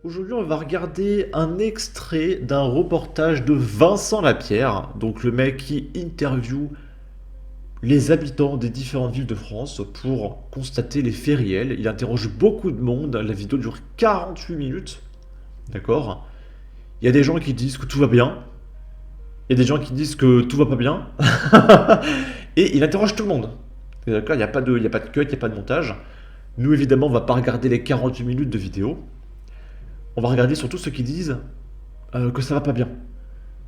Aujourd'hui, on va regarder un extrait d'un reportage de Vincent Lapierre, donc le mec qui interviewe les habitants des différentes villes de France pour constater les faits réels. Il interroge beaucoup de monde, la vidéo dure 48 minutes, d'accord? Il y a des gens qui disent que tout va bien, il y a des gens qui disent que tout va pas bien, et il interroge tout le monde. D'accord? Il y a pas de cut, il n'y a pas de montage. Nous, évidemment, on va pas regarder les 48 minutes de vidéo. On va regarder surtout ceux qui disent que ça va pas bien.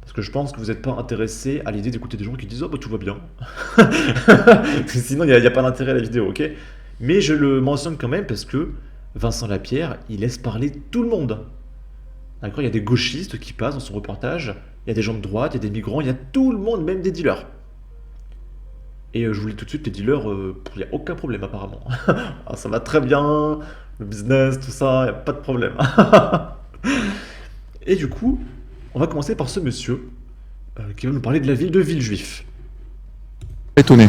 Parce que je pense que vous n'êtes pas intéressé à l'idée d'écouter des gens qui disent oh bah tout va bien. Sinon, il n'y a pas d'intérêt à la vidéo, ok? Mais je le mentionne quand même parce que Vincent Lapierre, il laisse parler tout le monde. D'accord? Il y a des gauchistes qui passent dans son reportage, il y a des gens de droite, il y a des migrants, il y a tout le monde, même des dealers. Et je vous le dis tout de suite, les dealers, il n'y a aucun problème apparemment. Ah, ça va très bien, le business, tout ça, il n'y a pas de problème. Et du coup, on va commencer par ce monsieur qui va nous parler de la ville de Villejuif. Étonné.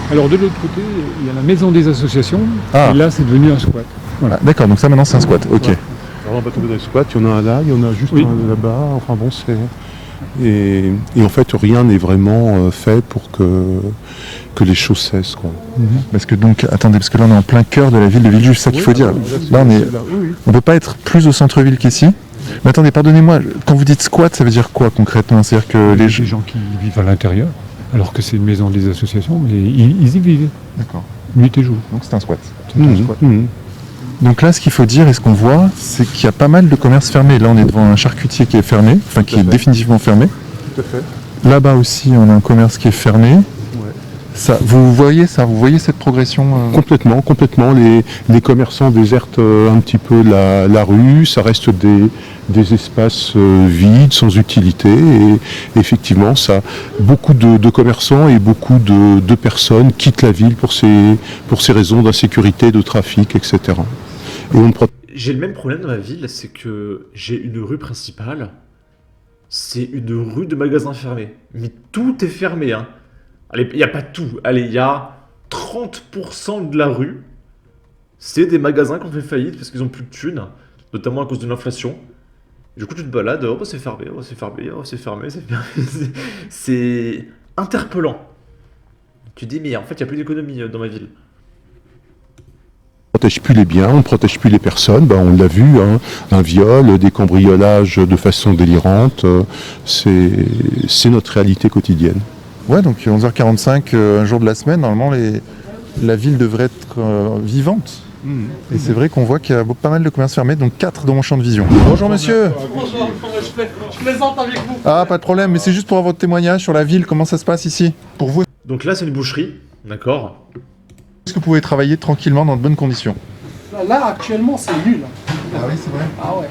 Alors de l'autre côté, il y a la maison des associations, Ah. et là c'est devenu un squat. Voilà. Ah, d'accord, donc ça maintenant c'est un squat, ok. Voilà. Alors on va tomber dans les squats, il y en a un là, il y en a juste Oui. un là-bas, enfin bon c'est... Et en fait rien n'est vraiment fait pour que les choses cessent quoi. Parce que donc, attendez, parce que là on est en plein cœur de la ville de Villejuif, c'est ça qu'il faut dire. Là on peut pas être plus au centre-ville qu'ici. Mais attendez, pardonnez-moi, quand vous dites squat, ça veut dire quoi concrètement? C'est-à-dire que Les les gens qui vivent à l'intérieur, alors que c'est une maison des associations, mais ils y vivent, D'accord, nuit et jour. donc c'est un squat. C'est un squat. Donc là, ce qu'il faut dire et ce qu'on voit, c'est qu'il y a pas mal de commerces fermés. Là, on est devant un charcutier qui est fermé, enfin qui est définitivement fermé. Tout à fait. Là-bas aussi, on a un commerce qui est fermé. Ouais. Ça, vous voyez cette progression Complètement. Les commerçants désertent un petit peu la rue, ça reste des espaces vides, sans utilité. Et effectivement, ça, beaucoup de commerçants et beaucoup de personnes quittent la ville pour ces raisons d'insécurité, de trafic, etc. Et on ne protège J'ai le même problème dans ma ville, c'est que j'ai une rue principale, c'est une rue de magasins fermés. Mais tout est fermé, hein. Allez, il n'y a pas tout. Allez, il y a 30% de la rue, c'est des magasins qui ont fait faillite parce qu'ils ont plus de thunes, notamment à cause de l'inflation. Du coup, tu te balades, oh bah c'est fermé, oh c'est fermé, oh c'est fermé, c'est fermé. C'est interpellant. Tu te dis, mais en fait, il n'y a plus d'économie dans ma ville. plus les biens, on ne protège plus les personnes. On l'a vu, hein, un viol, des cambriolages de façon délirante, c'est notre réalité quotidienne. Ouais, donc 11h45, un jour de la semaine, normalement la ville devrait être vivante. Et c'est vrai qu'on voit qu'il y a pas mal de commerces fermés, donc 4 dans mon champ de vision. Bonjour monsieur. Bonjour, je plaisante avec vous. Ah, pas de problème, mais c'est juste pour avoir votre témoignage sur la ville, comment ça se passe ici. Pour vous, Donc là, c'est une boucherie, d'accord? est-ce que vous pouvez travailler tranquillement dans de bonnes conditions? Là, actuellement, c'est nul. Ah oui, c'est vrai. Ah ouais.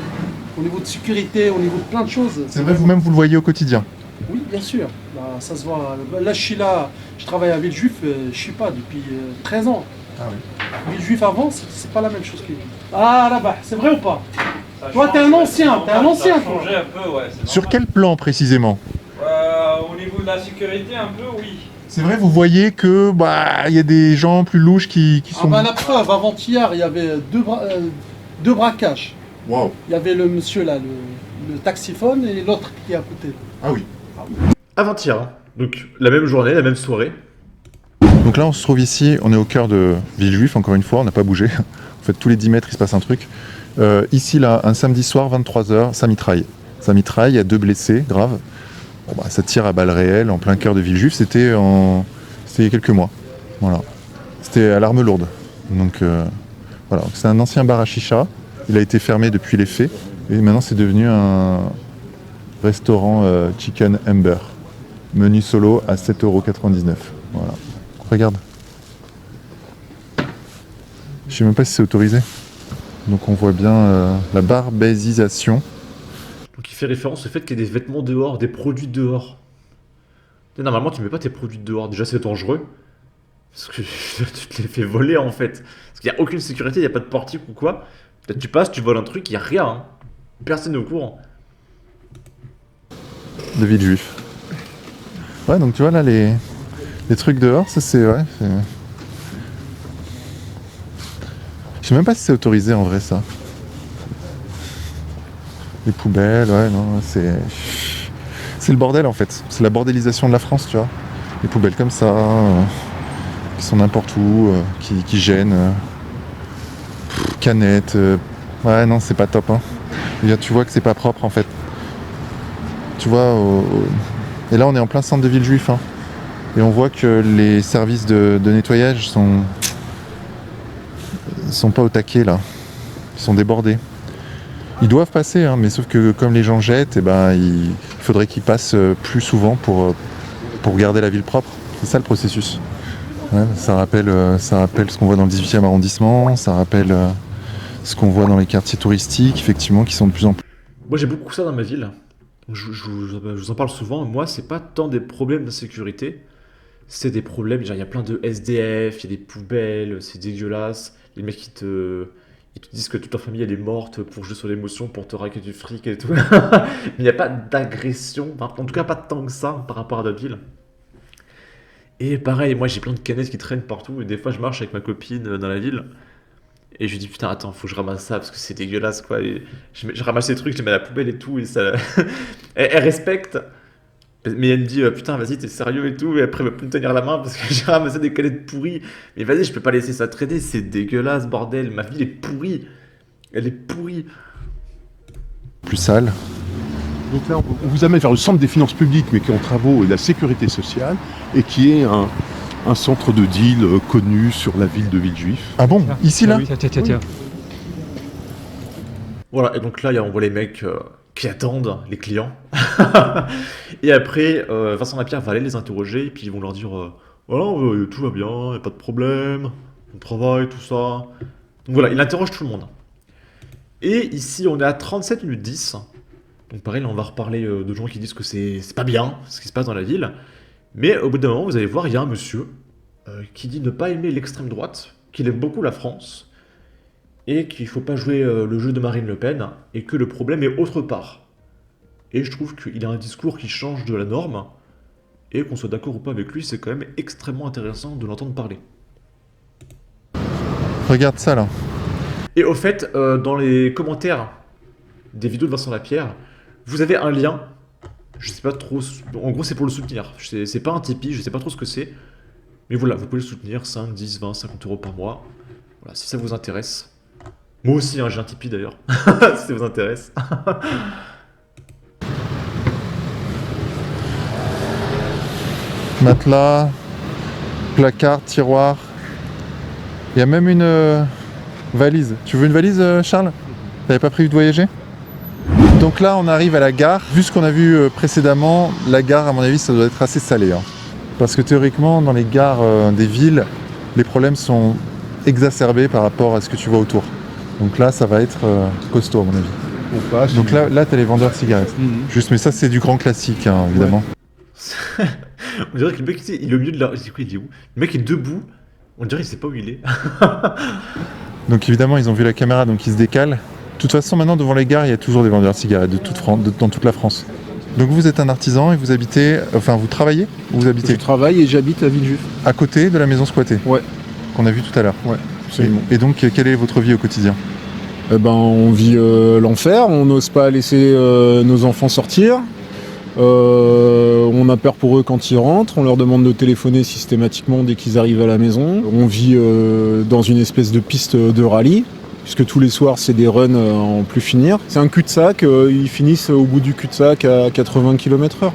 Au niveau de sécurité, au niveau de plein de choses. C'est vrai, vous-même vous le voyez au quotidien. Oui, bien sûr. Bah, ça se voit. Là, je travaille à Villejuif, je suis pas depuis 13 ans. Ah oui. Villejuif avant, c'est pas la même chose que Villejuif. Ah là-bas, c'est vrai ou pas? Toi, t'es un ancien, toi. Ça a changé un peu, ouais. c'est Sur normal. quel plan précisément? Au niveau de la sécurité, un peu, oui. C'est vrai, vous voyez que il y a des gens plus louches qui Ah sont... bah la preuve, avant-hier, il y avait deux braquages. Waouh. Il y avait le monsieur là, le taxiphone, et l'autre qui est à côté. Ah oui. Avant-hier, hein. Donc la même journée, la même soirée. Donc là, on se trouve ici, on est au cœur de Villejuif, encore une fois, on n'a pas bougé. En fait, tous les 10 mètres, il se passe un truc. Ici, là, un samedi soir, 23h, ça mitraille. Ça mitraille, il y a 2 blessés graves. Bon, ça tire à balles réelles en plein cœur de Villejuif. C'était il y a quelques mois. Voilà. C'était à l'arme lourde. Donc, voilà. C'est un ancien bar à chicha. Il a été fermé depuis les faits. Et maintenant, c'est devenu un restaurant Chicken Ember. Menu solo à 7,99 €. Voilà. Regarde. Je sais même pas si c'est autorisé. Donc on voit bien la barbésisation. Donc il fait référence au fait qu'il y a des vêtements dehors, des produits dehors. Et normalement, tu mets pas tes produits dehors. Déjà, c'est dangereux. Parce que tu te les fais voler en fait. Parce qu'il n'y a aucune sécurité, il n'y a pas de portique ou quoi. Peut-être tu passes, tu voles un truc, il n'y a rien. Hein. Personne n'est au courant. De Villejuif. Ouais, donc tu vois là les trucs dehors, ça c'est... Ouais, je sais même pas si c'est autorisé en vrai ça. Les poubelles, ouais, non, c'est le bordel en fait. C'est la bordélisation de la France, tu vois. Les poubelles comme ça, qui sont n'importe où, qui gênent. Canettes. Ouais, non, c'est pas top. Hein. Et bien, tu vois que c'est pas propre en fait. Tu vois, et là on est en plein centre de Villejuif. Hein. Et on voit que les services de nettoyage sont pas au taquet là. Ils sont débordés. Ils doivent passer, hein, mais sauf que comme les gens jettent, il faudrait qu'ils passent plus souvent pour garder la ville propre. C'est ça le processus. Ouais, ça rappelle ce qu'on voit dans le 18e arrondissement, ça rappelle ce qu'on voit dans les quartiers touristiques, effectivement, qui sont de plus en plus... Moi j'ai beaucoup ça dans ma ville. Je vous en parle souvent. Moi, c'est pas tant des problèmes d'insécurité, c'est des problèmes. Genre, il y a plein de SDF, il y a des poubelles, c'est dégueulasse. Les mecs ils te disent que toute leur famille elle est morte pour jouer sur l'émotion, pour te raquer du fric et tout. Mais il n'y a pas d'agression, enfin, en tout cas pas tant que ça par rapport à d'autres villes. Et pareil, moi j'ai plein de canettes qui traînent partout. Et des fois je marche avec ma copine dans la ville. Et je lui dis putain attends faut que je ramasse ça parce que c'est dégueulasse quoi. Et je ramasse les trucs, je les mets à la poubelle et tout. Et ça... elle respecte. Mais elle me dit putain vas-y t'es sérieux et tout. Et après elle va plus me tenir la main parce que j'ai ramassé des canettes pourries. Mais vas-y je peux pas laisser ça traîner, c'est dégueulasse bordel. Ma ville est pourrie. Elle est pourrie. plus sale. Donc là, on vous amène vers le centre des finances publiques, mais qui est en travaux, et la sécurité sociale, et qui est un centre de deal connu sur la ville de Villejuif. Ah bon, ici là? Oui, tiens. Voilà, et donc là, on voit les mecs qui attendent, les clients. Et après, Vincent Lapierre va aller les interroger, et puis ils vont leur dire voilà, tout va bien, y a pas de problème, on travaille, tout ça. Donc voilà, il interroge tout le monde. Et ici, on est à 37 minutes 10. Donc pareil, là, on va reparler de gens qui disent que c'est pas bien ce qui se passe dans la ville. Mais au bout d'un moment, vous allez voir, il y a un monsieur qui dit ne pas aimer l'extrême droite, qu'il aime beaucoup la France, et qu'il ne faut pas jouer le jeu de Marine Le Pen, et que le problème est autre part. Et je trouve qu'il a un discours qui change de la norme, et qu'on soit d'accord ou pas avec lui, c'est quand même extrêmement intéressant de l'entendre parler. Regarde ça là. Et au fait, dans les commentaires des vidéos de Vincent Lapierre, vous avez un lien, je sais pas trop, en gros c'est pour le soutenir, c'est pas un Tipeee, je sais pas trop ce que c'est, mais voilà, vous pouvez le soutenir, 5, 10, 20, 50 euros par mois, voilà, si ça vous intéresse. Moi aussi, hein, j'ai un Tipeee d'ailleurs, si ça vous intéresse. Matelas, placard, tiroir. Il y a même une valise. Tu veux une valise, Charles? T'avais pas prévu de voyager? Donc là, on arrive à la gare. Vu ce qu'on a vu précédemment, la gare, à mon avis, ça doit être assez salé. Hein. Parce que théoriquement, dans les gares des villes, les problèmes sont exacerbés par rapport à ce que tu vois autour. Donc là, ça va être costaud, à mon avis. On passe. Donc là t'as les vendeurs de cigarettes. Juste, mais ça, c'est du grand classique, hein, évidemment. Ouais. On dirait que le mec, il est au milieu de la... Je dis quoi, il est où? Le mec est debout, on dirait qu'il sait pas où il est. Donc évidemment, ils ont vu la caméra, donc ils se décalent. De toute façon, maintenant, devant les gares, il y a toujours des vendeurs de cigarettes dans toute la France. Donc vous êtes un artisan et vous habitez... Enfin, vous travaillez ou vous habitez? Je travaille et j'habite à Villejuif. À côté de la maison squattée? Ouais. Qu'on a vu tout à l'heure? Ouais, absolument. Et donc, quelle est votre vie au quotidien? On vit l'enfer, on n'ose pas laisser nos enfants sortir. On a peur pour eux quand ils rentrent, on leur demande de téléphoner systématiquement dès qu'ils arrivent à la maison. On vit dans une espèce de piste de rallye, puisque tous les soirs c'est des runs en plus finir. C'est un cul-de-sac, ils finissent au bout du cul-de-sac à 80 km/h,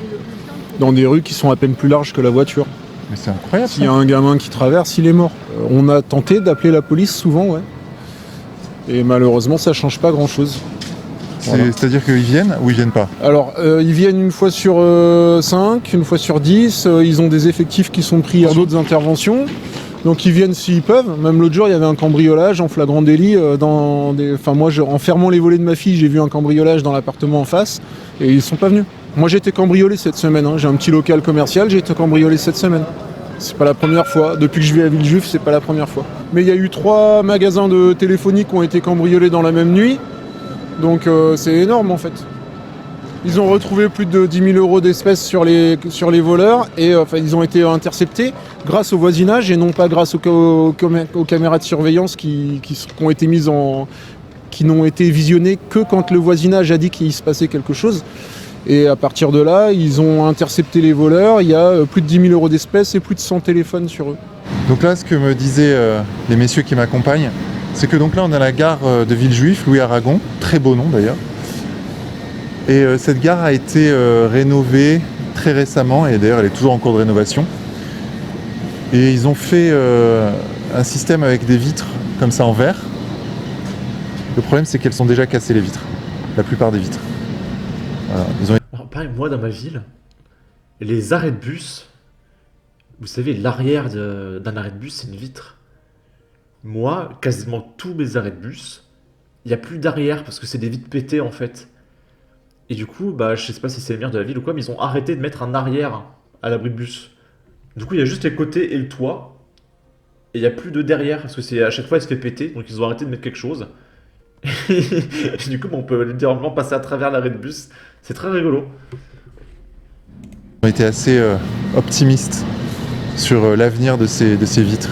dans des rues qui sont à peine plus larges que la voiture. Mais c'est incroyable. S'il y a un gamin qui traverse, il est mort. On a tenté d'appeler la police souvent, ouais. Et malheureusement ça change pas grand-chose. Voilà. C'est-à-dire qu'ils viennent ou ils viennent pas? Alors, ils viennent une fois sur 5, une fois sur 10. Ils ont des effectifs qui sont pris à d'autres interventions. Donc, ils viennent s'ils peuvent. Même l'autre jour, il y avait un cambriolage en flagrant délit. En fermant les volets de ma fille, j'ai vu un cambriolage dans l'appartement en face. Et ils sont pas venus. Moi, j'ai été cambriolé cette semaine. Hein. J'ai un petit local commercial, j'ai été cambriolé cette semaine. C'est pas la première fois. Depuis que je vis à Villejuif, c'est pas la première fois. Mais il y a eu 3 magasins de téléphonie qui ont été cambriolés dans la même nuit. Donc c'est énorme en fait. Ils ont retrouvé plus de 10 000 euros d'espèces sur les voleurs et ils ont été interceptés grâce au voisinage et non pas grâce aux caméras de surveillance qui ont été mises qui n'ont été visionnés que quand le voisinage a dit qu'il se passait quelque chose. Et à partir de là, ils ont intercepté les voleurs. Il y a plus de 10 000 € d'espèces et plus de 100 téléphones sur eux. Donc là, ce que me disaient les messieurs qui m'accompagnent, c'est que donc là, on a la gare de Villejuif, Louis Aragon, très beau nom d'ailleurs. Et cette gare a été rénovée très récemment, et d'ailleurs elle est toujours en cours de rénovation. Et ils ont fait un système avec des vitres comme ça en verre. Le problème, c'est qu'elles sont déjà cassées, les vitres. La plupart des vitres. Voilà, ils ont... Alors, pareil, moi, dans ma ville, les arrêts de bus, vous savez, l'arrière d'un arrêt de bus, c'est une vitre. Moi, quasiment tous mes arrêts de bus, il n'y a plus d'arrière parce que c'est des vitres pétées en fait. Et du coup, bah, je sais pas si c'est les maires de la ville ou quoi, mais ils ont arrêté de mettre un arrière à l'abri de bus. Du coup, il y a juste les côtés et le toit. Et il n'y a plus de derrière parce que c'est à chaque fois il se fait péter, donc ils ont arrêté de mettre quelque chose. Et du coup, on peut littéralement passer à travers l'arrêt de bus. C'est très rigolo. ont été assez optimistes sur l'avenir de ces vitres.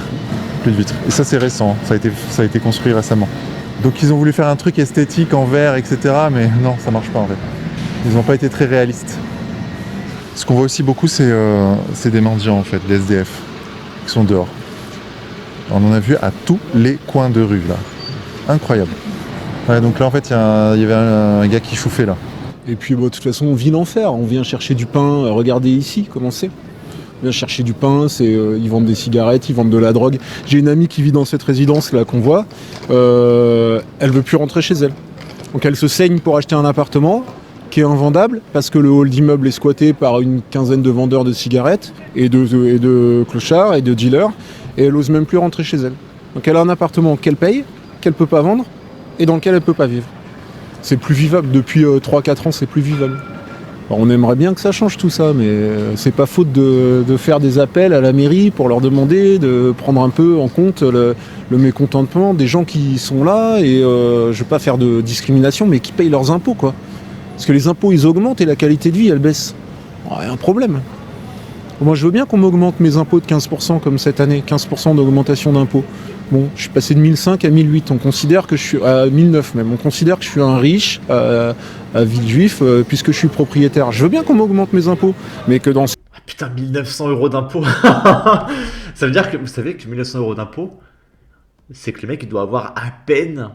Plus de vitres. Et ça, c'est récent, ça a été construit récemment. Donc ils ont voulu faire un truc esthétique en verre, etc. Mais non, ça marche pas en fait. Ils n'ont pas été très réalistes. Ce qu'on voit aussi beaucoup, c'est des mendiants en fait, des SDF, qui sont dehors. On en a vu à tous les coins de rue là. Incroyable. Ouais, donc là en fait, il y avait un gars qui chauffait là. Et puis de toute façon, on vit l'enfer. On vient chercher du pain. Regardez ici comment c'est. On vient chercher du pain, ils vendent des cigarettes, ils vendent de la drogue. J'ai une amie qui vit dans cette résidence là qu'on voit. Elle veut plus rentrer chez elle. Donc elle se saigne pour acheter un appartement qui est invendable parce que le hall d'immeuble est squatté par une quinzaine de vendeurs de cigarettes et de clochards et de dealers. Et elle ose même plus rentrer chez elle. Donc elle a un appartement qu'elle paye, qu'elle peut pas vendre et dans lequel elle peut pas vivre. C'est plus vivable. Depuis 3-4 ans, c'est plus vivable. Alors, on aimerait bien que ça change tout ça, mais c'est pas faute de faire des appels à la mairie pour leur demander de prendre un peu en compte le mécontentement des gens qui sont là. Et je vais pas faire de discrimination, mais qui payent leurs impôts, quoi. Parce que les impôts, ils augmentent et la qualité de vie, elle baisse. Il y a un problème. Moi, je veux bien qu'on m'augmente mes impôts de 15% comme cette année, 15% d'augmentation d'impôts. Bon, je suis passé de 1005 à 1008. On considère que je suis à 1009 même. On considère que je suis un riche à Villejuif puisque je suis propriétaire. Je veux bien qu'on m'augmente mes impôts, mais que dans... Ah putain, 1900 € d'impôts. Ça veut dire que vous savez que 1900 € d'impôts, c'est que le mec il doit avoir à peine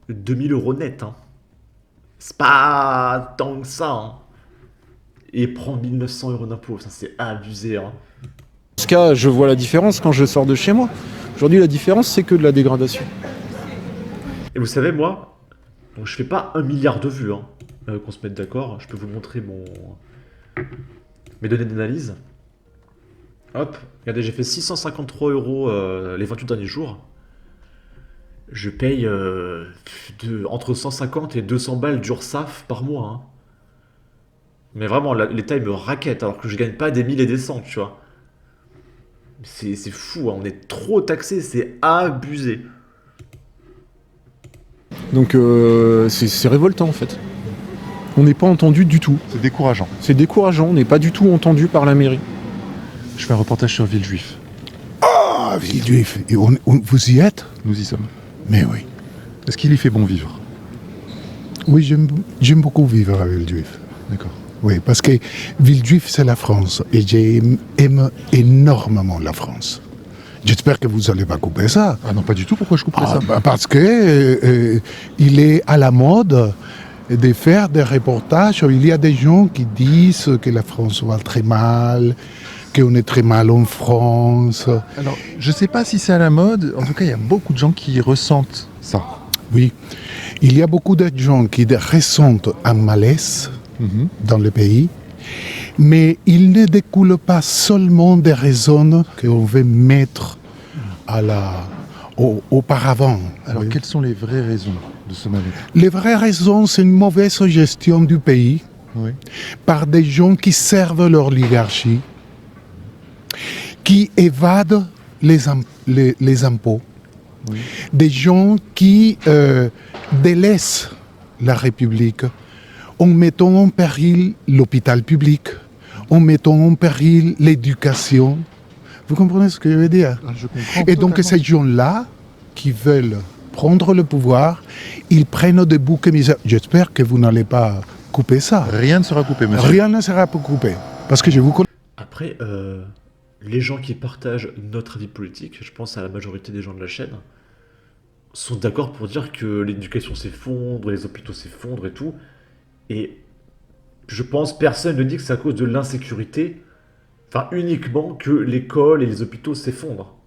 2000 € net. Hein. C'est pas tant que ça. Hein. Et prendre 1900 € d'impôts, ça c'est abusé. Hein. Dans ce cas, je vois la différence quand je sors de chez moi. Aujourd'hui, la différence, c'est que de la dégradation. Et vous savez, moi, donc, je fais pas 1 milliard de vues, hein, qu'on se mette d'accord. Je peux vous montrer mes données d'analyse. Hop, regardez, j'ai fait 653 € les 28 derniers jours. Je paye entre 150 et 200 balles d'URSSAF par mois. Hein. Mais vraiment, l'État, il me raquette, alors que je gagne pas des 1000 et des cents, tu vois. C'est fou, hein. On est trop taxé, c'est abusé. Donc c'est révoltant en fait. On n'est pas entendu du tout. C'est décourageant. C'est décourageant, on n'est pas du tout entendu par la mairie. Je fais un reportage sur Villejuif. Ah, Villejuif, et vous y êtes? Nous y sommes. Mais oui. Est-ce qu'il y fait bon vivre? Oui, j'aime beaucoup vivre à Villejuif. D'accord. Oui, parce que Villejuif, c'est la France. Et j'aime énormément la France. J'espère que vous n'allez pas couper ça. Ah non, pas du tout. Pourquoi je couperais ça? Parce que il est à la mode de faire des reportages. Il y a des gens qui disent que la France va très mal, qu'on est très mal en France. Alors, je ne sais pas si c'est à la mode. En tout cas, il y a beaucoup de gens qui ressentent ça. Oui. Il y a beaucoup de gens qui ressentent un malaise dans le pays, mais il ne découle pas seulement des raisons qu'on veut mettre auparavant. Alors, quelles sont les vraies raisons de ce mal-être? Les vraies raisons, c'est une mauvaise gestion du pays par des gens qui servent leur oligarchie, qui évadent les impôts, des gens qui délaissent la République en mettant en péril l'hôpital public, en mettant en péril l'éducation. Vous comprenez ce que je veux dire? Je comprends. Et donc ces gens-là qui veulent prendre le pouvoir, ils prennent des boucs émissaires. J'espère que vous n'allez pas couper ça. Rien ne sera coupé, monsieur. Rien ne sera coupé. Parce que je vous connais. Après, les gens qui partagent notre avis politique, je pense à la majorité des gens de la chaîne, sont d'accord pour dire que l'éducation s'effondre, les hôpitaux s'effondrent et tout. Et je pense personne ne dit que c'est à cause de l'insécurité, enfin uniquement que l'école et les hôpitaux s'effondrent.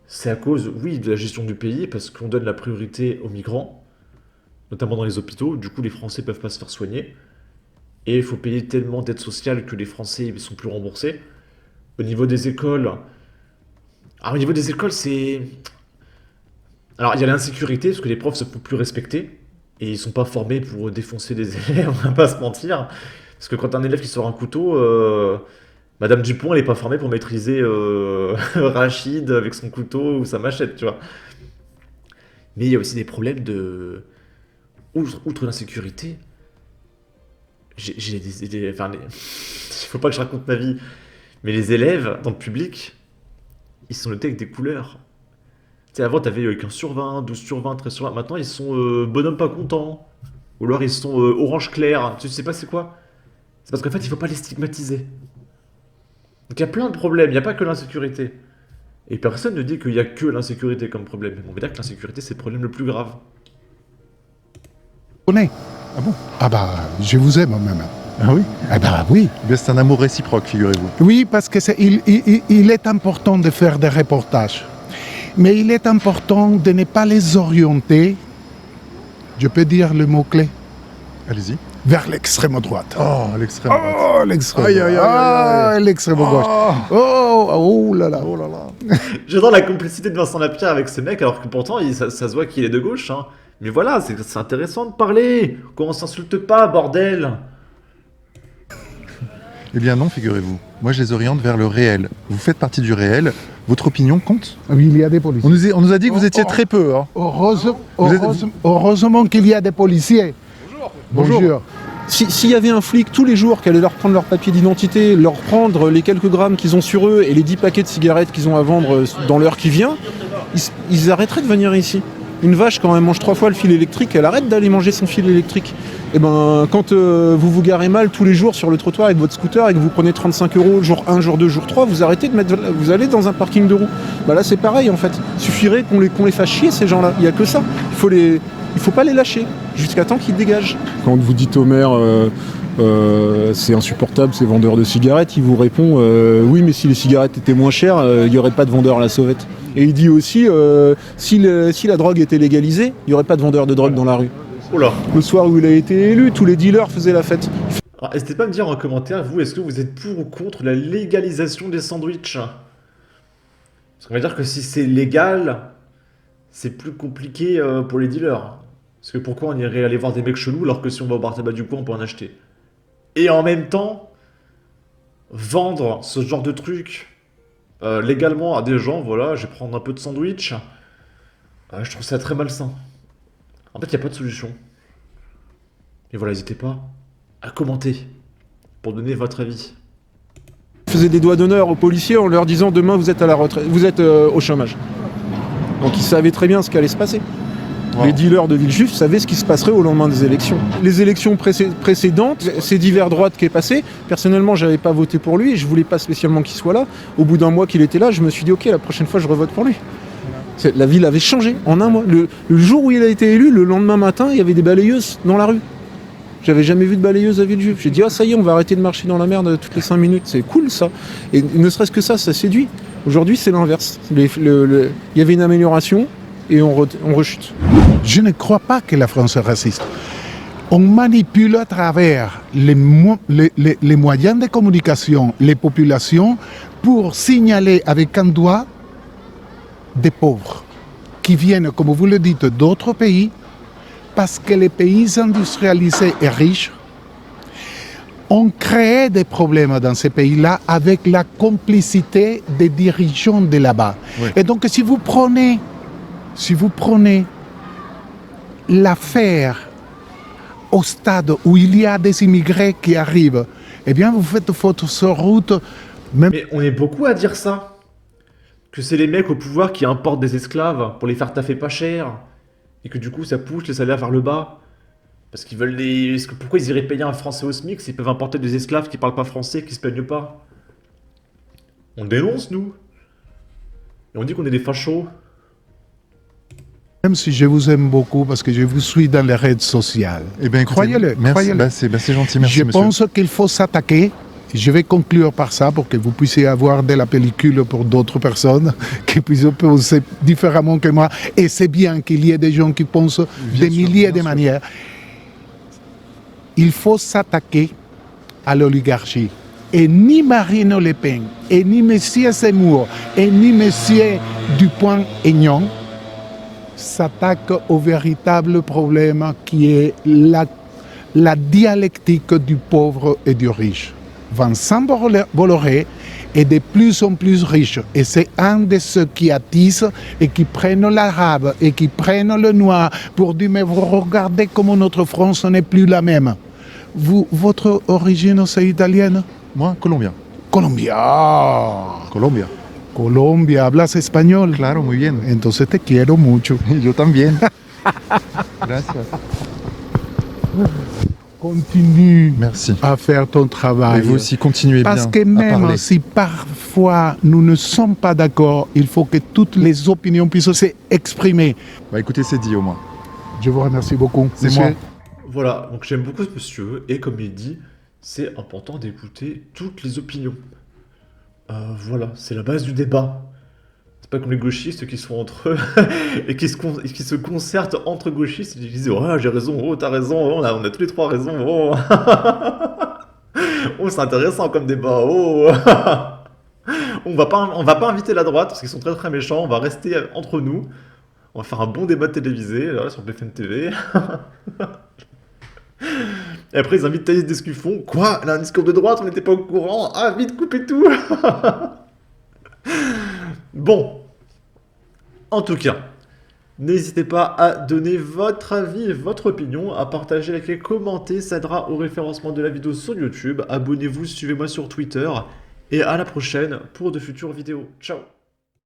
C'est à cause, oui, de la gestion du pays, parce qu'on donne la priorité aux migrants, notamment dans les hôpitaux. Du coup, les Français ne peuvent pas se faire soigner. Et il faut payer tellement d'aides sociales que les Français ne sont plus remboursés. Au niveau des écoles... Alors, au niveau des écoles, c'est... Alors, il y a l'insécurité, parce que les profs se font plus respecter. Et ils sont pas formés pour défoncer des élèves, on va pas se mentir. Parce que quand un élève qui sort un couteau... Madame Dupont, elle n'est pas formée pour maîtriser Rachid avec son couteau ou sa machette, tu vois. Mais il y a aussi des problèmes de... Outre l'insécurité, enfin, il faut pas que je raconte ma vie, mais les élèves dans le public, ils sont notés avec des couleurs. Tu sais, avant, t'avais 15 sur 20, 12 sur 20, 13 sur 20. Maintenant, ils sont bonhomme pas content. Ou alors, ils sont orange clair. Tu sais pas c'est quoi? C'est parce qu'en fait, il faut pas les stigmatiser. Donc il y a plein de problèmes, il n'y a pas que l'insécurité. Et personne ne dit qu'il n'y a que l'insécurité comme problème. On veut dire que l'insécurité, c'est le problème le plus grave. Ah bon? Ah bah, je vous aime même. Ah oui? Ah bah oui. Eh bien, c'est un amour réciproque, figurez-vous. Oui, parce que il est important de faire des reportages. Mais il est important de ne pas les orienter, je peux dire le mot-clé, Allez-y. vers l'extrême droite. Oh, l'extrême droite. Oh, l'extrême Aïe, aïe, aïe, aïe, aïe. l'extrême gauche. Oh là là. Oh là là. J'adore la complicité de Vincent Lapierre avec ce mec, alors que pourtant, ça se voit qu'il est de gauche. Hein. Mais voilà, c'est intéressant de parler. Qu'on s'insulte pas, bordel. Eh bien non, figurez-vous. Moi, je les oriente vers le réel. Vous faites partie du réel. Votre opinion compte. Oui, il y a des policiers. On nous a dit que vous étiez très peu. Hein. Heureusement qu'il y a des policiers. Bonjour. S'il y avait un flic tous les jours qui allait leur prendre leur papier d'identité, leur prendre les quelques grammes qu'ils ont sur eux et les 10 paquets de cigarettes qu'ils ont à vendre dans l'heure qui vient, ils arrêteraient de venir ici. Une vache, quand elle mange 3 fois le fil électrique, elle arrête d'aller manger son fil électrique. Et ben, quand vous vous garez mal tous les jours sur le trottoir avec votre scooter et que vous prenez 35 € jour 1, jour 2, jour 3, vous arrêtez de mettre, vous allez dans un parking de roues. Bah là, c'est pareil en fait. Il suffirait qu'on les fasse chier ces gens-là. Il n'y a que ça. Il faut pas les lâcher jusqu'à temps qu'ils dégagent. Quand vous dites au maire c'est insupportable ces vendeurs de cigarettes, il vous répond oui, mais si les cigarettes étaient moins chères, il n'y aurait pas de vendeurs à la sauvette. Et il dit aussi si la drogue était légalisée, il n'y aurait pas de vendeurs de drogue dans la rue. Oula. Le soir où il a été élu, tous les dealers faisaient la fête. Alors, n'hésitez pas à me dire en commentaire, vous, est-ce que vous êtes pour ou contre la légalisation des sandwichs? Parce qu'on va dire que si c'est légal, c'est plus compliqué pour les dealers. Parce que pourquoi on irait aller voir des mecs chelous alors que si on va au bar tabac du coin, on peut en acheter? Et en même temps, vendre ce genre de truc légalement à des gens, voilà, je vais prendre un peu de sandwich, je trouve ça très malsain. En fait, il n'y a pas de solution. Et voilà, n'hésitez pas à commenter pour donner votre avis. Ils faisaient des doigts d'honneur aux policiers en leur disant demain vous êtes à la retraite, vous êtes au chômage. Donc ils savaient très bien ce qui allait se passer. Wow. Les dealers de Villejuif savaient ce qui se passerait au lendemain des élections. Les élections précédentes, c'est d'hiver droite qui est passé. Personnellement, j'avais pas voté pour lui et je voulais pas spécialement qu'il soit là. Au bout d'un mois qu'il était là, je me suis dit ok, la prochaine fois je revote pour lui. La ville avait changé en un mois. Le jour où il a été élu, le lendemain matin, il y avait des balayeuses dans la rue. J'avais jamais vu de balayeuse à Villejuif. J'ai dit ah ça y est, on va arrêter de marcher dans la merde toutes les 5 minutes. C'est cool ça. Et ne serait-ce que ça séduit. Aujourd'hui, c'est l'inverse. Il y avait une amélioration et on rechute. Je ne crois pas que la France est raciste. On manipule à travers les moyens de communication les populations pour signaler avec un doigt des pauvres qui viennent, comme vous le dites, d'autres pays parce que les pays industrialisés et riches ont créé des problèmes dans ces pays-là avec la complicité des dirigeants de là-bas. Oui. Et donc si vous prenez l'affaire au stade où il y a des immigrés qui arrivent, eh bien vous faites votre route. Mais on est beaucoup à dire ça. que c'est les mecs au pouvoir qui importent des esclaves pour les faire taffer pas cher, et que du coup ça pousse les salaires vers le bas. Parce qu'ils veulent les... Pourquoi ils iraient payer un Français au SMIC s'ils peuvent importer des esclaves qui parlent pas français, qui se plaignent pas? On dénonce, nous. Et on dit qu'on est des fachos. Même si je vous aime beaucoup parce que je vous suis dans les réseaux sociaux. Eh bien, écoutez, Croyez-le, merci, croyez-le. c'est gentil, merci Je monsieur. pense qu'il faut s'attaquer. Je vais conclure par ça pour que vous puissiez avoir de la pellicule pour d'autres personnes qui puissent penser différemment que moi. Et c'est bien qu'il y ait des gens qui pensent Bien des sûr, milliers de bien sûr. manières. Il faut s'attaquer à l'oligarchie. Et ni Marine Le Pen, et ni M. Zemmour, et ni M. Dupont-Aignan s'attaquent au véritable problème qui est la dialectique du pauvre et du riche. Vincent Bolloré est de plus en plus riche et c'est un de ceux qui attissent et qui prennent l'arabe et qui prennent le noir pour dire mais vous regardez comment notre France n'est plus la même. Vous, votre origine c'est italienne? Moi, colombien. Colombia. Colombia. Colombia, hablas español. Claro, muy bien. Entonces te quiero mucho. Yo también. Gracias. Continue Merci. à faire ton travail. Et vous aussi, continuez bien Parce que à même parler. si parfois nous ne sommes pas d'accord, il faut que toutes les opinions puissent s'exprimer. Bah écoutez, c'est dit au moins. Je vous remercie beaucoup. C'est Monsieur. moi. Voilà, donc j'aime beaucoup ce monsieur, et comme il dit, c'est important d'écouter toutes les opinions. Voilà, c'est la base du débat. C'est pas comme les gauchistes qui sont entre eux et qui se concertent entre gauchistes et qui disent « Oh, j'ai raison, oh, t'as raison, oh, on a tous les trois raison, oh. Oh, c'est intéressant comme débat, oh. On va pas inviter la droite parce qu'ils sont très très méchants, on va rester entre nous. On va faire un bon débat télévisé, là, sur BFM TV. Et après, ils invitent Thaïs Descuffon. Quoi? Elle a un discours de droite, on n'était pas au courant. Ah, vite, coupez tout. Bon. En tout cas, n'hésitez pas à donner votre avis et votre opinion, à partager, liker, commenter. Ça aidera au référencement de la vidéo sur YouTube. Abonnez-vous, suivez-moi sur Twitter. Et à la prochaine pour de futures vidéos. Ciao.